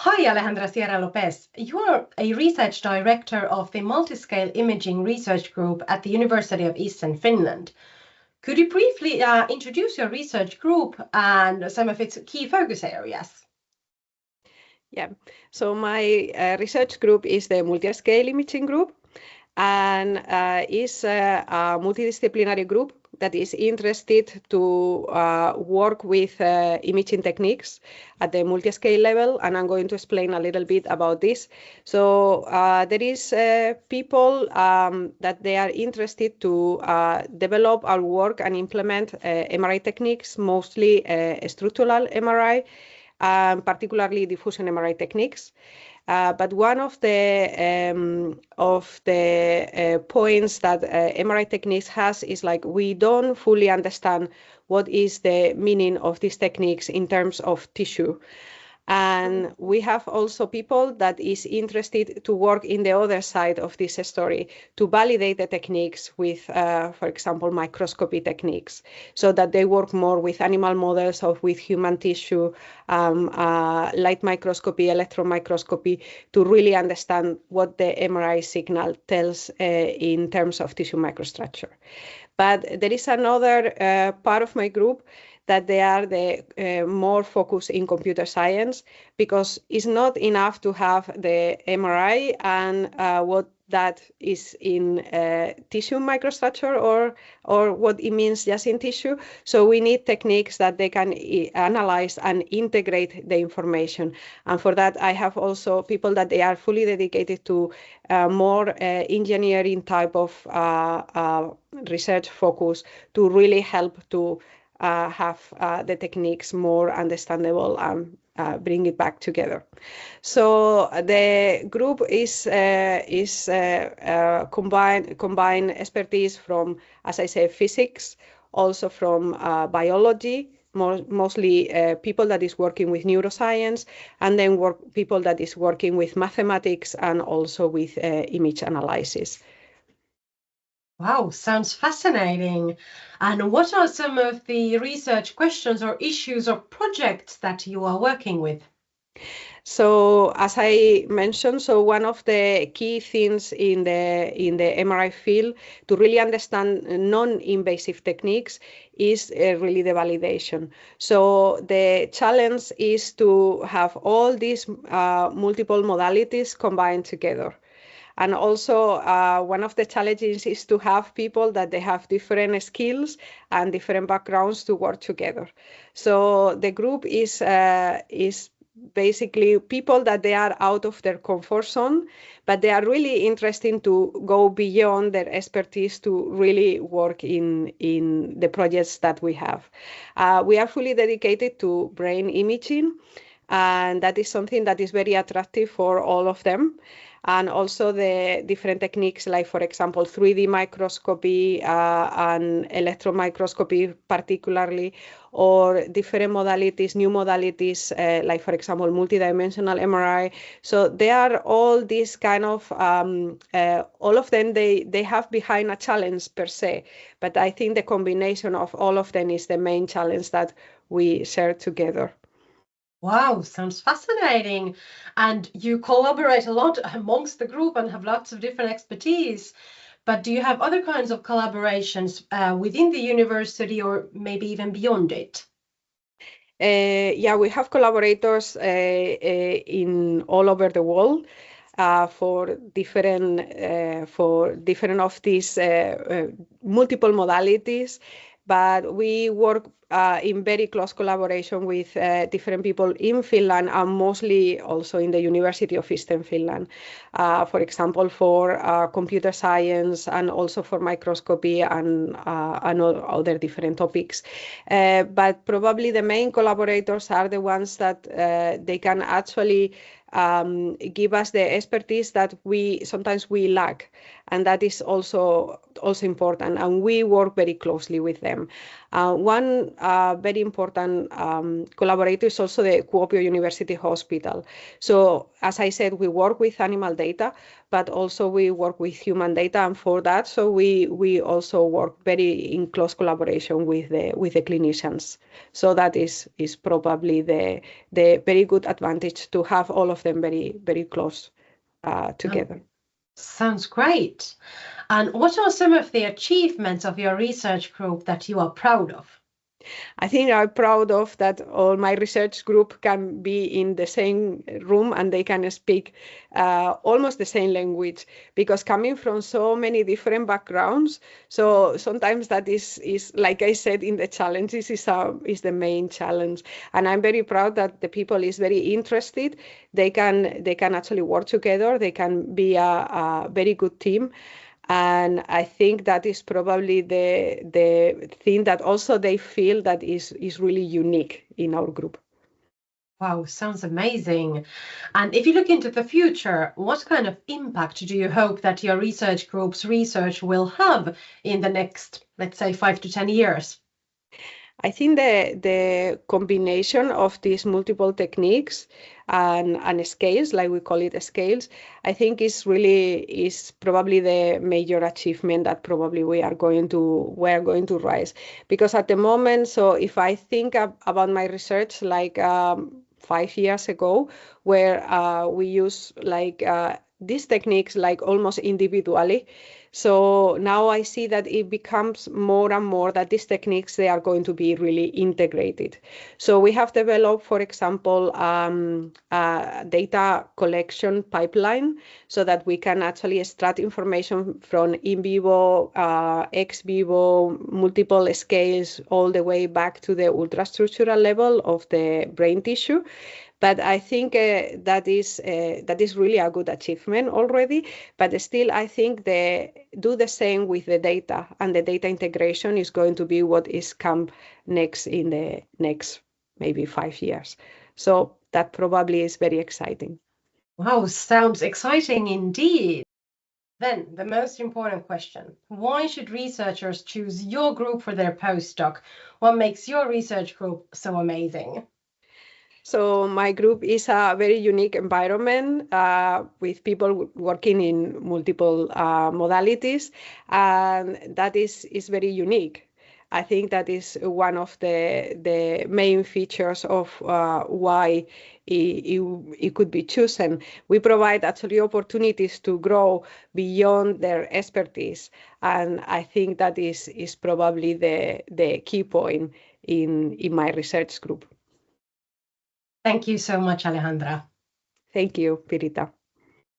Hi, Alejandra Sierra Lopez. You're a research director of the Multiscale Imaging Research Group at the University of Eastern Finland. Could you briefly introduce your research group and some of its key focus areas? Yeah, so my research group is the Multiscale Imaging Group, and is a multidisciplinary group that is interested to work with imaging techniques at the multiscale level, and I'm going to explain a little bit about this. So there is people that they are interested to develop our work and implement MRI techniques, mostly structural MRI, particularly diffusion MRI techniques. But one of the points that MRI techniques has is like we don't fully understand what is the meaning of these techniques in terms of tissue. And we have also people that is interested to work in the other side of this story, to validate the techniques with, for example, microscopy techniques, so that they work more with animal models or with human tissue, light microscopy, electron microscopy, to really understand what the MRI signal tells in terms of tissue microstructure. But there is another part of my group that they are the more focused in computer science, because it's not enough to have the MRI and what that is in tissue microstructure or what it means just in tissue. So we need techniques that they can analyze and integrate the information. And for that, I have also people that they are fully dedicated to more engineering type of research focus to really help to have the techniques more understandable and bring it back together. So the group is combine expertise from, as I say, physics, also from biology, mostly people that is working with neuroscience, and then people that is working with mathematics and also with image analysis. Wow, sounds fascinating. And what are some of the research questions or issues or projects that you are working with? So as I mentioned, so one of the key things in the MRI field to really understand non-invasive techniques is really the validation. So the challenge is to have all these multiple modalities combined together. And also one of the challenges is to have people that they have different skills and different backgrounds to work together. So the group is basically people that they are out of their comfort zone, but they are really interested to go beyond their expertise to really work in the projects that we have. We are fully dedicated to brain imaging, and that is something that is very attractive for all of them. And also the different techniques, like, for example, 3D microscopy and electron microscopy particularly, or different modalities, new modalities, like, for example, multidimensional MRI. So they are all these kind of, all of them, they have behind a challenge per se. But I think the combination of all of them is the main challenge that we share together. Wow, sounds fascinating. And you collaborate a lot amongst the group and have lots of different expertise. But do you have other kinds of collaborations within the university or maybe even beyond it? Yeah, we have collaborators in all over the world for different of these multiple modalities. But we work in very close collaboration with different people in Finland and mostly also in the University of Eastern Finland. For example, for computer science and also for microscopy and other different topics. But probably the main collaborators are the ones that they can actually give us the expertise that sometimes we lack, and that is also important, and we work very closely with them. One a very important collaborator is also the Kuopio University Hospital. So as I said, we work with animal data, but also we work with human data, and for that, so we also work very in close collaboration with the clinicians. So that is probably the very good advantage to have all of them very, very close together. Sounds great. And what are some of the achievements of your research group that you are proud of? I think I'm proud of that all my research group can be in the same room and they can speak almost the same language, because coming from so many different backgrounds, so sometimes that is like I said in the challenges is the main challenge. And I'm very proud that the people is very interested. They can actually work together. They can be a very good team. And I think that is probably the thing that also they feel that is really unique in our group. Wow, sounds amazing. And if you look into the future, what kind of impact do you hope that your research group's research will have in the next, let's say, 5 to 10 years? I think the combination of these multiple techniques and scales, like we call it scales, I think is probably the major achievement that probably we are going to rise. Because at the moment, so if I think about my research like 5 years ago, where we use like these techniques like almost individually. So now I see that it becomes more and more that these techniques, they are going to be really integrated. So we have developed, for example, a data collection pipeline so that we can actually extract information from in vivo, ex vivo, multiple scales, all the way back to the ultrastructural level of the brain tissue. But I think that is really a good achievement already. But still, I think do the same with the data, and the data integration is going to be what is come next in the next maybe 5 years. So that probably is very exciting. Wow, sounds exciting indeed. Then the most important question, why should researchers choose your group for their postdoc? What makes your research group so amazing? So my group is a very unique environment with people working in multiple modalities, and that is very unique. I think that is one of the main features of why it could be chosen. We provide actually opportunities to grow beyond their expertise, and I think that is probably the key point in my research group. Thank you so much, Alejandra. Thank you, Pirita.